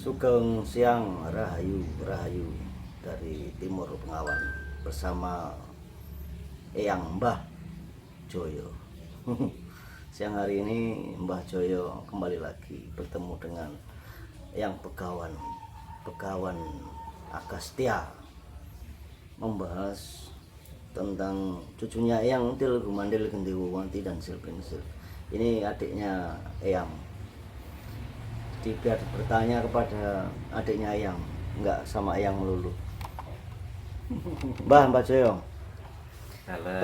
Sugeng siang, Rahayu, Rahayu dari Timur Bengawan bersama Eyang Mbah Joyo. Siang hari ini Mbah Joyo kembali lagi bertemu dengan Eyang Begawan, Begawan Agastya, membahas tentang cucunya Eyang Til Gumandil Gendewowanti dan Silpensil. Ini adiknya Eyang. Jadi biar bertanya kepada adiknya Eyang, enggak sama Eyang melulu. Mbah Joyo. Halo.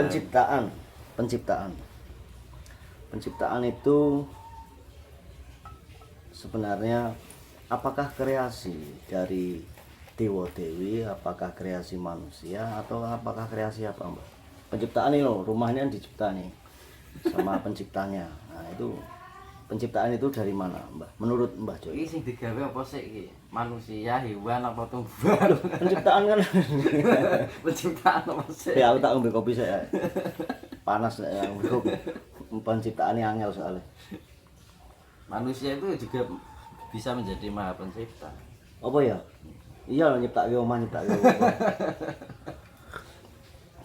Penciptaan itu sebenarnya apakah kreasi dari Dewa Dewi, apakah kreasi manusia, atau apakah kreasi apa, Mbak? Penciptaan ini loh, rumahnya dicipta nih sama penciptanya. Nah itu penciptaan itu dari mana, Mbak? Menurut Mbah Joyo? Iki sing digawe apa sih iki? Manusia, hewan apa tumbuhan? Penciptaan kan. Penciptaan apa sih? Ya aku tak ambil kopi saya. Panas ya ambil kopi. Penciptaannya angel soalnya. Manusia itu juga bisa menjadi maha pencipta. Apa ya? Iya nyiptake omah, nyiptake omah.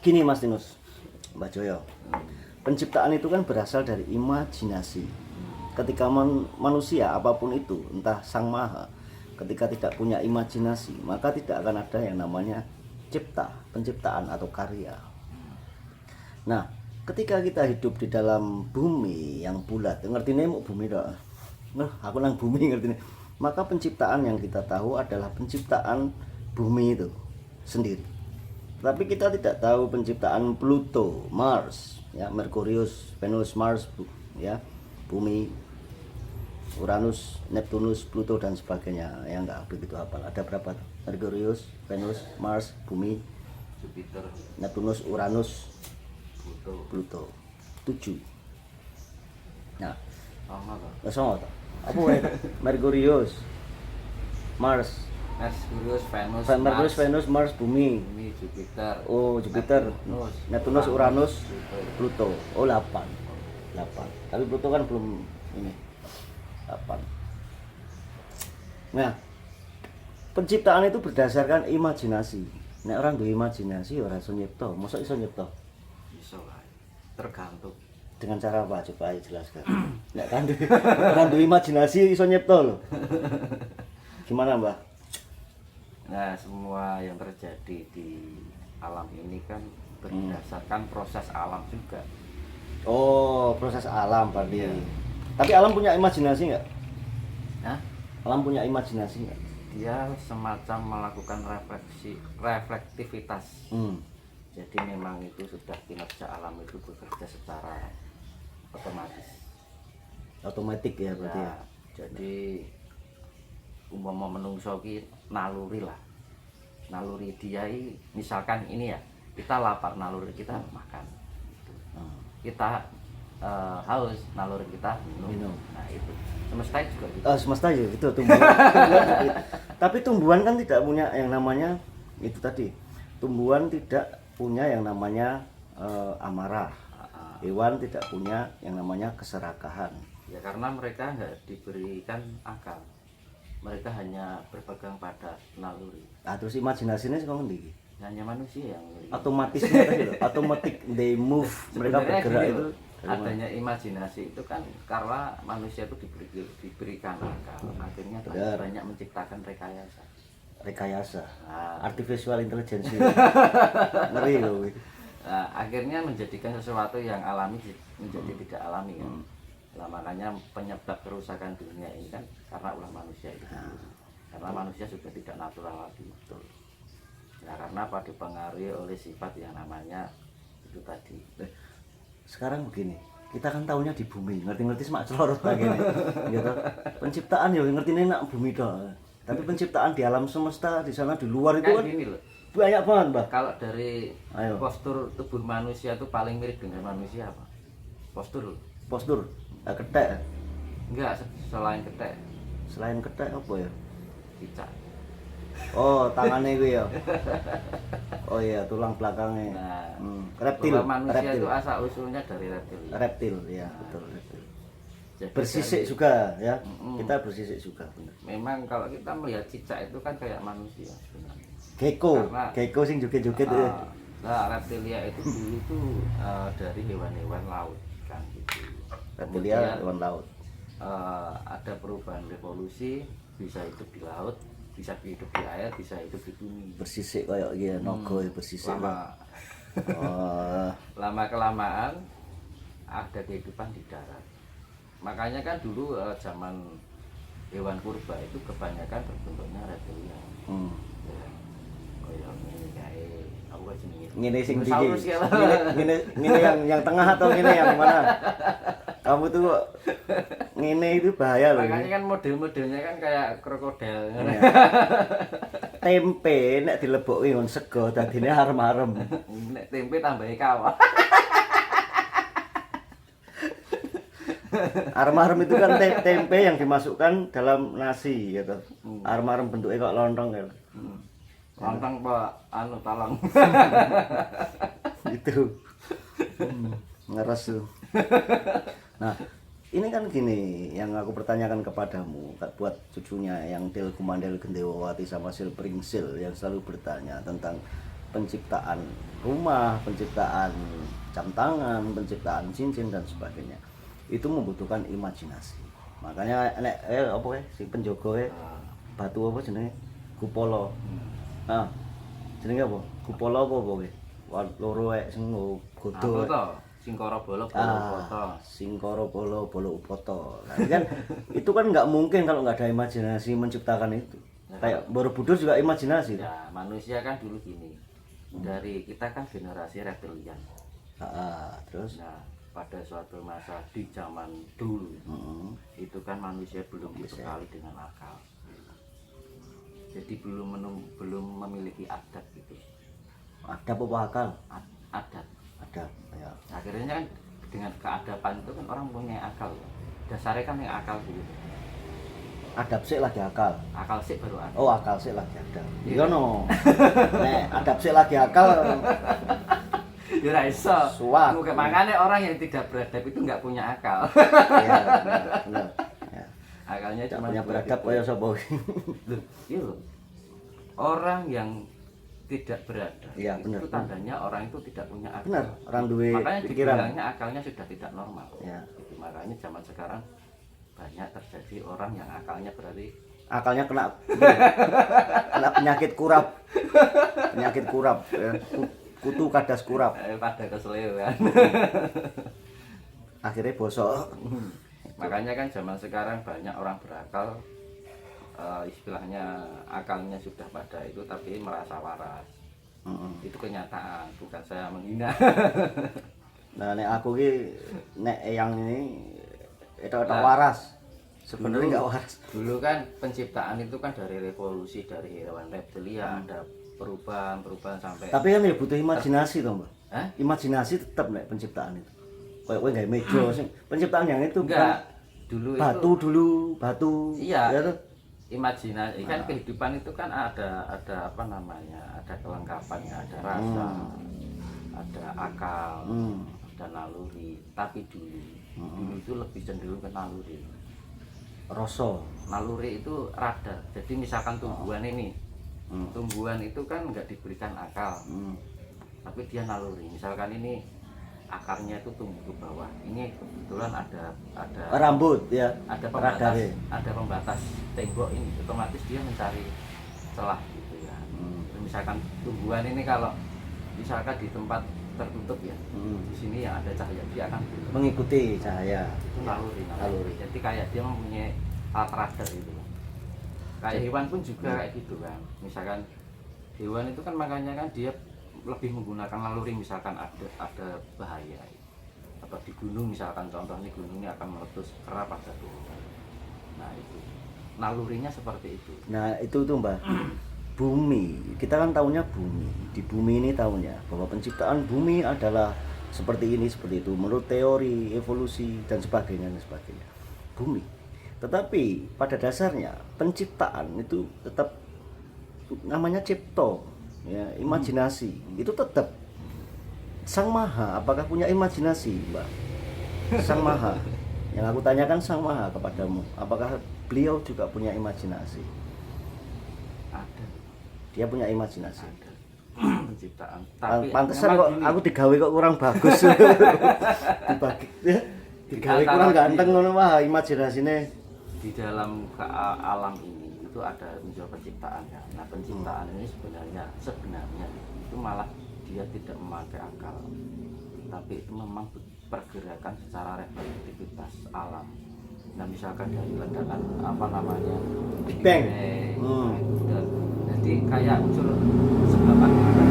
Gini Mas Tinus, Mbah Joyo. Penciptaan itu kan berasal dari imajinasi. Ketika manusia apapun itu, entah sang maha, ketika tidak punya imajinasi, maka tidak akan ada yang namanya cipta, penciptaan atau karya. Nah, ketika kita hidup di dalam bumi yang bulat, ngerti nih mau bumi dah. Nah, aku nang bumi ngerti nih. Maka penciptaan yang kita tahu adalah penciptaan bumi itu sendiri. Tapi kita tidak tahu penciptaan Pluto, Mars, ya, Merkurius, Venus, Mars, ya, bumi, Uranus, Neptunus, Pluto dan sebagainya. Ya enggak begitu hafal. Ada berapa tuh? Merkurius, Venus, Mars, bumi, Jupiter, Neptunus, Uranus, Pluto. 7. Nah, Sama toh. langsung apa? Apa wae? Merkurius, Mars, Merkurius, Venus, Mars, bumi. Bumi, Jupiter. Oh, Jupiter, Neptunus, Uranus, Pluto. Oh, 8. Tapi Pluto kan belum ini. 8. Nah, penciptaan itu berdasarkan imajinasi. Nek orang duwe imajinasi ora iso nyipta, mosok iso nyipta? Bisa lah. Tergantung. Dengan cara apa? Coba aja jelaskan. Nek kan duwe imajinasi iso nyipta lho. Gimana, Mbah? Nah, semua yang terjadi di alam ini kan berdasarkan proses alam juga. Oh, proses alam berarti. Iya. Tapi alam punya imajinasi nggak? Hah? Alam punya imajinasi nggak? Dia semacam melakukan reflektivitas. Jadi memang itu sudah kinerja alam itu bekerja secara otomatis. Otomatik ya berarti ya. Jadi umpama menungso ki naluri lah. Naluri dia misalkan ini ya, kita lapar, naluri kita makan. Kita haus, naluri kita minum. Nah itu semesta juga gitu. Semesta ya itu tumbuhan. Tapi tumbuhan kan tidak punya yang namanya itu tadi. Tumbuhan tidak punya yang namanya amarah. Hewan tidak punya yang namanya keserakahan. Ya karena mereka nggak diberikan akal. Mereka hanya berpegang pada naluri. Nah, terus imajinasinya sih ngendi? Hanya manusia yang Otomatisnya tadi loh. Automatic they move, mereka Sebenarnya bergerak gini itu. loh, adanya imajinasi itu kan karena manusia itu diberikan akal, akhirnya banyak menciptakan rekayasa. Nah, Artificial intelligence. Ngeri loh. Nah, akhirnya menjadikan sesuatu yang alami menjadi tidak alami kan. Nah, makanya penyebab kerusakan dunia ini kan karena ulah manusia itu. Karena manusia sudah tidak natural lagi. Betul. Nah, karena dipengaruhi oleh sifat yang namanya itu tadi. Sekarang begini, kita kan tahunya di bumi, ngerti-ngerti semak celorot lagi nih. Gitu. Penciptaan ya ngerti nih nak bumi dah. Tapi penciptaan di alam semesta di sana di luar itu kan gini loh. Banyak banget, Mbak. Kalau dari postur tubuh manusia itu paling mirip dengan manusia apa? Postur. Ketek. Enggak, selain ketek. Selain ketek apa ya? Cicak. Oh, tangannya gue ya. Oh iya, tulang belakangnya. Nah, Reptil. manusia Reptil. itu asal usulnya dari reptil. Reptil, ya, betul reptil. Jadi bersisik dari- juga ya. Mm-mm. Kita bersisik juga benar. memang kalau kita melihat cicak itu kan kayak manusia sebenarnya. Gecko, Karena- gecko sing joget-joget ya. Nah, reptilia itu dulu tuh dari hewan-hewan laut kan gitu. Reptilia Kemudian, hewan laut. ada perubahan revolusi, bisa hidup di laut, bisa hidup di air, bisa hidup di bumi. Bersisik kayak gitu, nogo ya bersisik. Lama Oh, lama kelamaan ada kehidupan di darat. Makanya kan dulu zaman hewan purba itu kebanyakan berbentuknya reptilia. hmm. Ya. Kayak ngene kae, apa jenenge? Ngene sing ndi? Dinosaurus ya. Ngene yang tengah atau ngene yang mana? Kamu tuh kok ngene itu bahaya loh. Makanya kan model-modelnya kan kayak krokodil. Iya. Tempe nek dileboki ngon sego dadine arem-arem. Nek tempe tambahi kawah. Arem-arem itu kan tempe yang dimasukkan dalam nasi gitu. Arem-arem bentuknya kok lontong kan. Lontong Pak, anu tolong. Gitu. Ngeres tuh. Nah, ini kan gini yang aku pertanyakan kepadamu buat cucunya yang Til Kumandel Gendewawati sama Sil Pringsil yang selalu bertanya tentang penciptaan rumah, penciptaan jam tangan, penciptaan cincin dan sebagainya. Itu membutuhkan imajinasi. Makanya nek apa si penjogo batu apa jenenge? Kupolo. Nah, jenenge apa? Kupolo apa kowe? Loro sing Apa godho. to? Singkara bolo foto. Singkara bolo upoto. Nah, kan itu kan nggak mungkin kalau nggak ada imajinasi menciptakan itu. Kayak Borobudur juga imajinasi. Ya, manusia kan dulu gini. Dari kita kan generasi reptilian. Terus Nah, pada suatu masa di zaman dulu itu kan manusia belum dibekali dengan akal. Jadi belum memiliki adat gitu. ada apa akal? Adat. Ada. Ya. Akhirnya kan dengan keadapan itu kan orang punya akal. Dasarnya kan yang akal gitu. Adab sik lagi akal. Akal sih baru ada. Oh, akal sik lagi ada. Iya no. Nek adab sik lagi akal. Ya ora iso. Suwak. Makanya orang yang tidak beradab itu nggak punya akal. Iya, benar. Ya. Akalnya Tidak cuma punya dua beradab gitu. kaya sapa. Loh, iya loh. Orang yang tidak beradab Iya, itu benar. tandanya orang itu tidak punya akal. Benar, orang duwe Makanya pikiran. dibilangnya akalnya sudah tidak normal. Ya. Gitu. Makanya zaman sekarang banyak terjadi orang yang akalnya berarti Akalnya kena penyakit kurap. Penyakit kurap ya. Kutu kadas kurap. pada keseleo kan. Akhirnya bosok. Makanya kan zaman sekarang banyak orang berakal, istilahnya akalnya sudah pada itu tapi merasa waras. Itu kenyataan, bukan saya menghina. Nah, nek aku ki nek yang ini itu Nah, waras. Sebenarnya nggak waras. Dulu kan penciptaan itu kan dari revolusi dari hewan reptilia ada perubahan sampai. Tapi kan ya butuh imajinasi toh, Mbak. Hah? Imajinasi tetap nek penciptaan itu. Kayak kowe gawe meja sing penciptaan yang itu Enggak, dulu batu itu dulu, batu. iya. Ya tuh. Imajinasi kan kehidupan itu kan ada apa namanya? Ada kelengkapannya, ada rasa, ada akal, ada naluri. Tapi dulu itu lebih cenderung ke naluri. Rasa. Naluri itu radar. Jadi misalkan tumbuhan ini, tumbuhan itu kan nggak diberikan akal, tapi dia naluri. Misalkan ini akarnya itu tumbuh ke bawah. Ini kebetulan ada Rambut ya. ada pembatas, Radare. ada pembatas tembok ini, otomatis dia mencari celah gitu ya. Misalkan tumbuhan ini kalau misalkan di tempat tertutup ya, di sini yang ada cahaya dia akan Mengikuti cahaya. itu naluri. Jadi kayak dia mempunyai alat radar itu. Kayak hewan pun juga kayak gitu kan. Misalkan hewan itu kan makanya kan dia lebih menggunakan naluri, misalkan ada bahaya atau di gunung misalkan contohnya gunung ini akan meletus kerap ada turun. Nah itu nalurinya seperti itu. Nah, itu tuh Mbak. Bumi, kita kan tahunya bumi. Di bumi ini tahunya bahwa penciptaan bumi adalah seperti ini, seperti itu menurut teori evolusi dan sebagainya dan sebagainya. Bumi. Tetapi pada dasarnya penciptaan itu tetap namanya cipto, ya, imajinasi. Itu tetap Sang Maha apakah punya imajinasi, Mbak? Sang Maha. Yang aku tanyakan Sang Maha kepadamu, apakah beliau juga punya imajinasi? Ada. Dia punya imajinasi. Ada. Penciptaan. Tapi Pantesan memang kok gini, aku digawe kok kurang bagus. Dibagi digawe Antara kurang gini. ganteng ngono mah imajinasine. di dalam alam ini itu ada unsur penciptaan ya. Nah penciptaan ini sebenarnya itu malah dia tidak memakai akal, tapi itu memang pergerakan secara reflektivitas alam. Nah misalkan dari ledakan apa namanya Big Bang. Nah, itu jadi kayak unsur sebab akibat.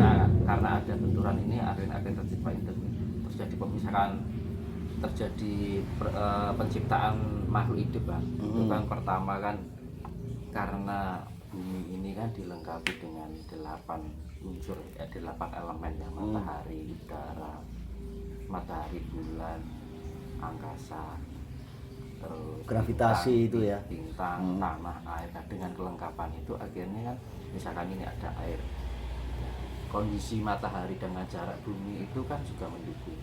Nah karena ada benturan ini akhirnya akan tercipta itu. Terus jadi misalkan terjadi penciptaan makhluk hidup kan. Itu kan pertama kan karena bumi ini kan dilengkapi dengan 8 unsur ya, 8 elemen ya, matahari, udara, matahari, bulan, angkasa, terus Gravitasi itu ya. bintang, tanah, air. Nah, dengan kelengkapan itu akhirnya kan misalkan ini ada air, kondisi matahari dengan jarak bumi itu kan juga mendukung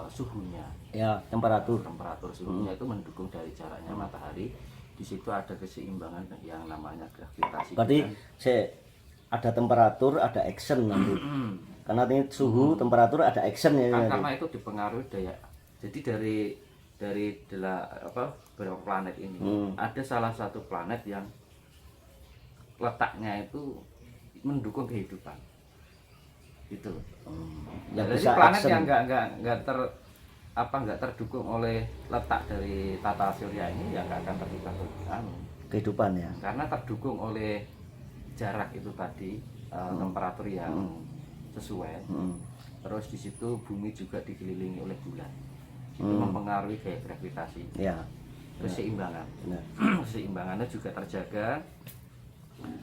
suhunya Ya, temperatur. suhunya itu mendukung dari jaraknya matahari. Di situ ada keseimbangan yang namanya gravitasi. Berarti Kan? ada temperatur, ada action nanti. Karena ini suhu, temperatur, ada action ya. Kan nanti. karena itu dipengaruhi daya. Jadi dari beberapa planet ini ada salah satu planet yang letaknya itu mendukung kehidupan. Gitu. Yang Jadi bisa planet action. yang nggak terdukung oleh letak dari tata surya ini ya nggak akan tercipta Kehidupan ya. karena terdukung oleh jarak itu tadi, temperatur yang sesuai. Terus di situ bumi juga dikelilingi oleh bulan, itu mempengaruhi gaya gravitasi. Ya. Keseimbangan Benar. keseimbangannya juga terjaga.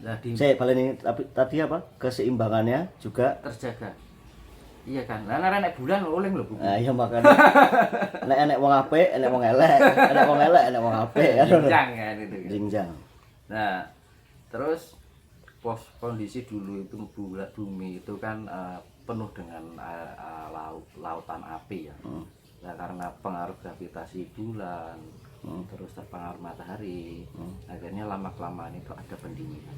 Nah, Saya baleni tapi tadi apa? Keseimbangannya juga. terjaga. Iya kan, nah nek bulan oleh lho Bu. Nah, iya makanya. Nek enek wong apik, enek wong elek, enek wong elek, enek wong apik. Jenjang kan itu kan. Jinjang. Nah, terus kondisi dulu itu bumi itu kan penuh dengan lautan api ya. Nah, karena pengaruh gravitasi bulan, terus terpengaruh matahari, akhirnya lama-kelamaan itu ada pendinginan.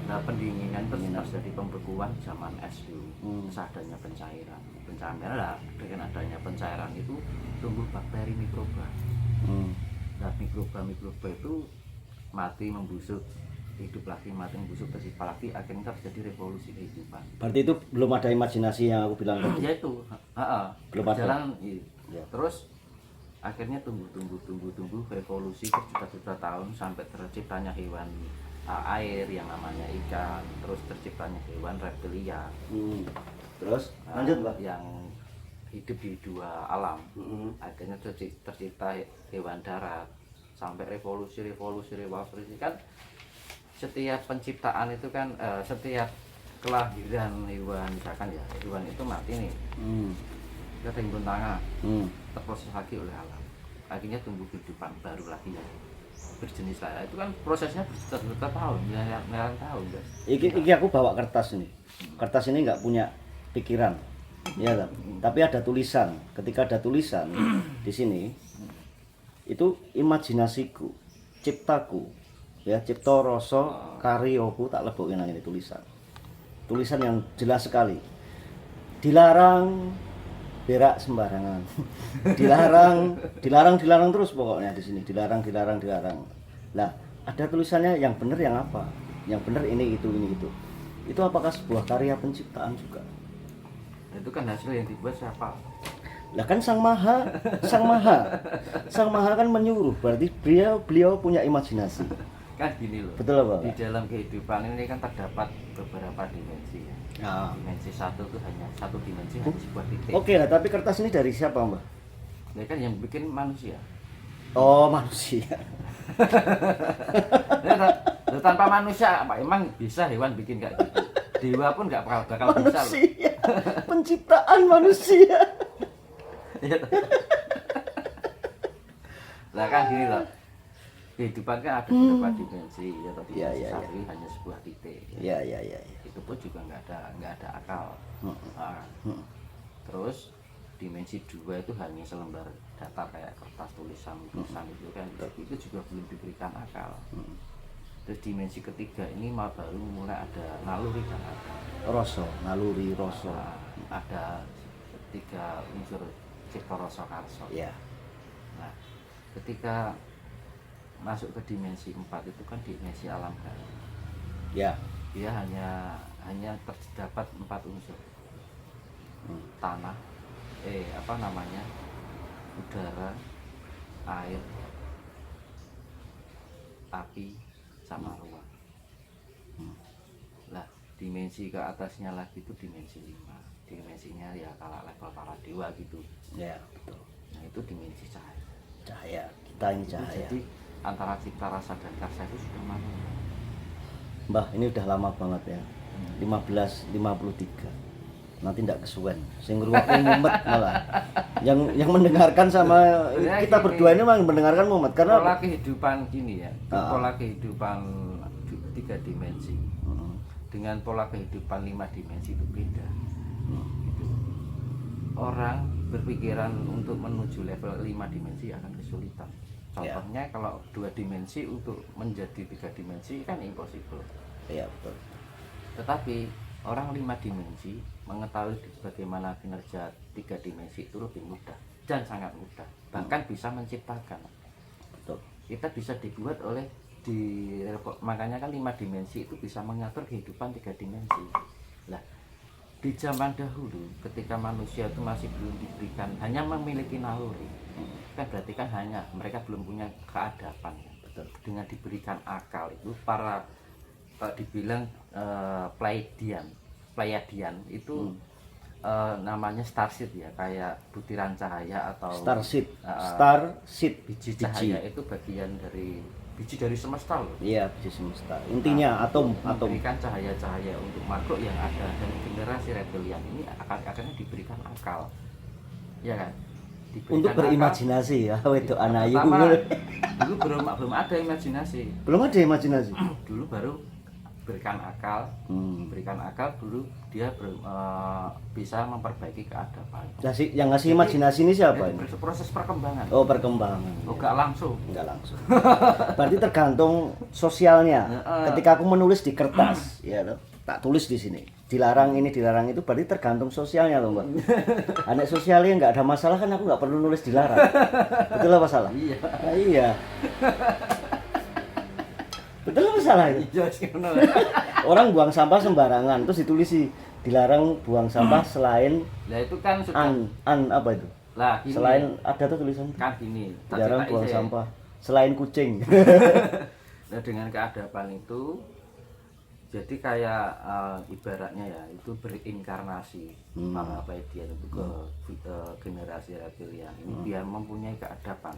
Nah, pendinginan terjadi pembekuan zaman es dulu, seadanya pencairan lah. Dengan adanya pencairan itu tumbuh bakteri mikroba. Nah, mikroba itu mati membusuk, hidup lagi, mati membusuk, tercipta lagi, akhirnya terjadi revolusi kehidupan. Berarti itu belum ada imajinasi yang aku bilang tadi. Ya itu, Belum ada. berjalan, Ya. terus akhirnya tumbuh revolusi berjuta-juta tahun sampai terciptanya hewan air yang namanya ikan, terus terciptanya hewan reptilia. Terus lanjut, Pak. Yang hidup di dua alam. Akhirnya tercipta hewan darat sampai revolusi kan. Setiap penciptaan itu kan setiap kelahiran hewan, misalkan ya hewan itu mati nih, kita timbun tangan, terproses lagi oleh alam, akhirnya tumbuh kehidupan baru lagi ya berjenis lain. Itu kan prosesnya berjuta-juta tahun, miliaran tahun guys. Iki aku bawa kertas ini. Kertas ini nggak punya pikiran, ya kan? Tapi ada tulisan. Ketika ada tulisan di sini, itu imajinasiku, ciptaku, ya cipta rasa karyoku tak lebokke nang ini tulisan. Tulisan yang jelas sekali. Dilarang berak sembarangan. dilarang terus pokoknya di sini. Dilarang. Lah, ada tulisannya yang benar yang apa? Yang benar ini itu. Itu apakah sebuah karya penciptaan juga? Itu kan hasil yang dibuat siapa? Lah kan Sang Maha kan menyuruh, berarti beliau punya imajinasi. Kan gini loh. Betul apa? Di dalam kehidupan ini kan terdapat beberapa dimensi ya. Nah. Dimensi satu itu hanya satu dimensi, hanya sebuah titik. Oke lah, tapi kertas ini dari siapa, Mbak? Ya kan yang bikin manusia. Oh, manusia. Ya, tanpa manusia apa emang bisa hewan bikin kayak gitu? Dewa pun nggak bakal bisa loh. Manusia. Penciptaan manusia. Lah kan gini loh. Kehidupan kan ada beberapa dimensi ya, tapi Ya, dimensi ya, satu ya. ini hanya sebuah titik. Ya. Itu pun juga nggak ada akal. Terus dimensi 2 itu hanya selembar datar kayak kertas tulisan itu kan, itu juga belum diberikan akal. Terus dimensi ketiga ini baru mulai ada naluri dan akal. Naluri, rasa. Ada 3 unsur cipta rasa karsa. Ya. Nah, ketika masuk ke dimensi 4 itu kan dimensi alam gaib. Ya. Dia hanya terdapat 4 unsur. Tanah, udara, air, api, sama ruang. Lah, dimensi ke atasnya lagi itu dimensi 5. Dimensinya ya kalau level para dewa gitu. Ya, betul. Nah, itu dimensi cahaya. Cahaya, kita ini cahaya. Jadi antara cipta rasa dan karsa itu sudah mana? Mbah, ini udah lama banget ya. 1553. Nanti ndak kesuwen. Sing ngrungokne mumet malah. Yang mendengarkan sama Ya, kita gini, berdua ini memang mendengarkan mumet karena pola kehidupan gini ya. Pola kehidupan 3 dimensi. Dengan pola kehidupan 5 dimensi itu beda. Gitu. Orang berpikiran untuk menuju level 5 dimensi akan kesulitan. Contohnya kalau 2 dimensi untuk menjadi 3 dimensi kan impossible. ya betul. Tetapi orang 5 dimensi mengetahui bagaimana kinerja 3 dimensi itu lebih mudah dan sangat mudah. Bahkan bisa menciptakan. Betul. Kita bisa dibuat oleh makanya kan 5 dimensi itu bisa mengatur kehidupan 3 dimensi. Lah, di zaman dahulu ketika manusia itu masih belum diberikan, hanya memiliki naluri, kan berarti kan hanya mereka belum punya keadapan. Betul. Dengan diberikan akal itu para dibilang Pleiadian itu namanya starseed ya, kayak butiran cahaya atau Starseed. biji cahaya itu bagian dari biji dari semesta loh. Iya, biji semesta. Intinya atom. Memberikan cahaya-cahaya untuk makhluk yang ada, dan generasi reptilian ini akhirnya diberikan akal, ya kan? Diberikan Untuk berimajinasi ya, itu anayu. Dulu belum ada imajinasi. Belum ada imajinasi. Dulu baru berikan akal, dulu dia bisa memperbaiki keadapan. Yang ngasih imajinasi ini siapa ini? Proses perkembangan. Oh, perkembangan. Enggak langsung. Enggak langsung. Berarti tergantung sosialnya. Ketika aku menulis di kertas, ya loh, tak tulis di sini. Dilarang ini, dilarang itu, berarti tergantung sosialnya loh, Mbak. Anak sosialnya nggak ada masalah kan, aku nggak perlu nulis dilarang. Betul apa salah? Iya. Nah, iya. Betul apa salah itu? Orang buang sampah sembarangan, terus ditulis sih dilarang buang sampah selain Nah itu kan sudah apa itu? lah gini, selain ada tuh tulisan kan gini, dilarang buang sampah selain kucing. Nah dengan keadapan itu jadi kayak ibaratnya ya itu berinkarnasi para Pleiadian itu ke generasi reptilian ini biar mempunyai keadapan.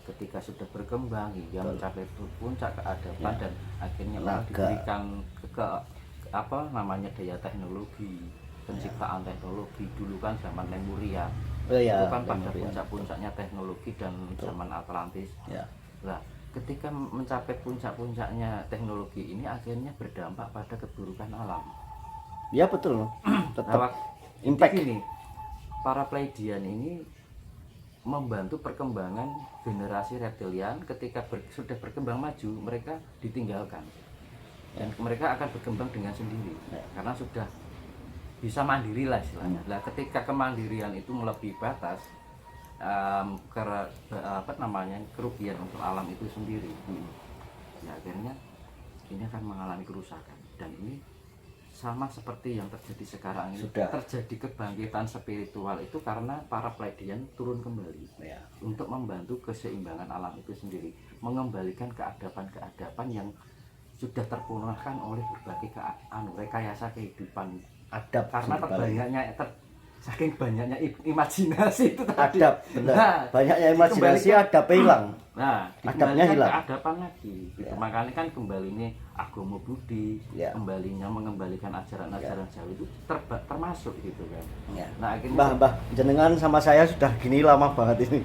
Ketika sudah berkembang hingga mencapai puncak keadapan dan akhirnya malah diberikan ke daya teknologi, penciptaan teknologi. Dulu kan zaman Lemuria, itu kan pada puncak-puncaknya teknologi dan zaman Atlantis. Nah, ketika mencapai puncak-puncaknya teknologi ini akhirnya berdampak pada keburukan alam. Ya betul, tetap impact. Ini para Pleiadian ini membantu perkembangan generasi reptilian. Ketika sudah berkembang maju, mereka ditinggalkan dan mereka akan berkembang dengan sendiri karena sudah bisa mandiri lah istilahnya. Nah, ketika kemandirian itu melebihi batas, kerugian untuk alam itu sendiri, ya akhirnya ini akan mengalami kerusakan. Dan ini sama seperti yang terjadi sekarang ini. Terjadi kebangkitan spiritual itu karena para Pleiadian turun kembali untuk membantu keseimbangan alam itu sendiri, mengembalikan keadapan-keadapan yang sudah terpunahkan oleh berbagai rekayasa kehidupan adab. Karena saking banyaknya imajinasi itu tadi. Adab, benar. Banyaknya imajinasi, adab hilang. Nah, adabnya hilang. Keadapan lagi. Gitu. Makanya kan kembalinya agama Budi, kembalinya mengembalikan ajaran-ajaran Jawa itu termasuk gitu kan. Nah, akhirnya Mbah, jenengan sama saya sudah gini lama banget ini.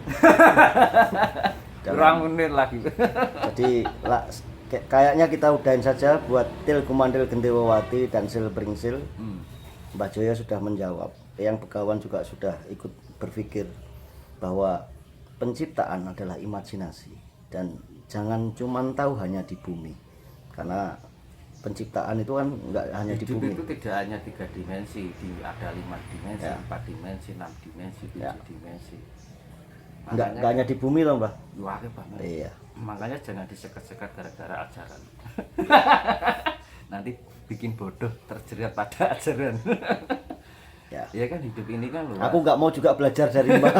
Kurang menit lagi. Jadi kayaknya kita udahin saja buat Til Kumandil Gendewawati dan Sil Bringsil. Mbah Joyo sudah menjawab. Eyang Begawan juga sudah ikut berpikir bahwa penciptaan adalah imajinasi dan jangan cuman tahu hanya di bumi, karena penciptaan itu kan nggak hanya di Hidup bumi. itu tidak hanya 3 dimensi, ada 5 dimensi, Ya. 4 dimensi, 6 dimensi, 7 Ya. dimensi. Nggak hanya di bumi loh, Mbah. luar banget. Iya. Makanya jangan disekat-sekat gara-gara ajaran. Nanti bikin bodoh terjerat pada ajaran. Ya. Ya kan hidup ini kan luas. Aku nggak mau juga belajar dari Mbah.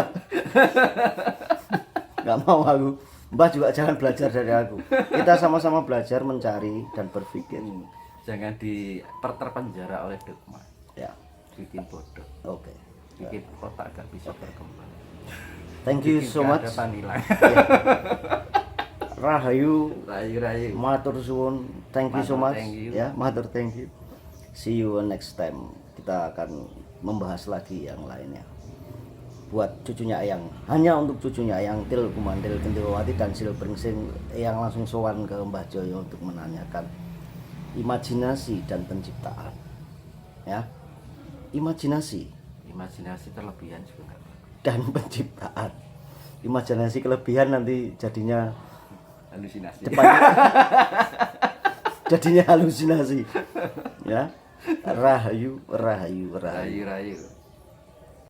Nggak mau aku. Mbah juga jangan belajar dari aku. Kita sama-sama belajar mencari dan berpikir. Jangan terpenjara oleh dogma. Ya. Bikin bodoh. Oke. Bikin otak gak bisa berkembang. Thank you Bikin so much. keadapan hilang. Rahayu, Rayu-rayu. matur suwun. Thank you so Matur much. thank you. Ya, matur thank you. See you next time. Kita akan membahas lagi yang lainnya. Buat cucunya Eyang, hanya untuk cucunya Eyang Til Kumandil Kentilowati dan Sil Bringsing, Eyang langsung sowan ke Mbah Joyo untuk menanyakan imajinasi dan penciptaan. Ya. Imajinasi Imajinasi terlebihan juga nggak bagus. dan penciptaan. Imajinasi kelebihan nanti jadinya Halusinasi. depannya jadinya halusinasi. Ya. Rahayu, rahayu, rahayu. Rayu-rayu.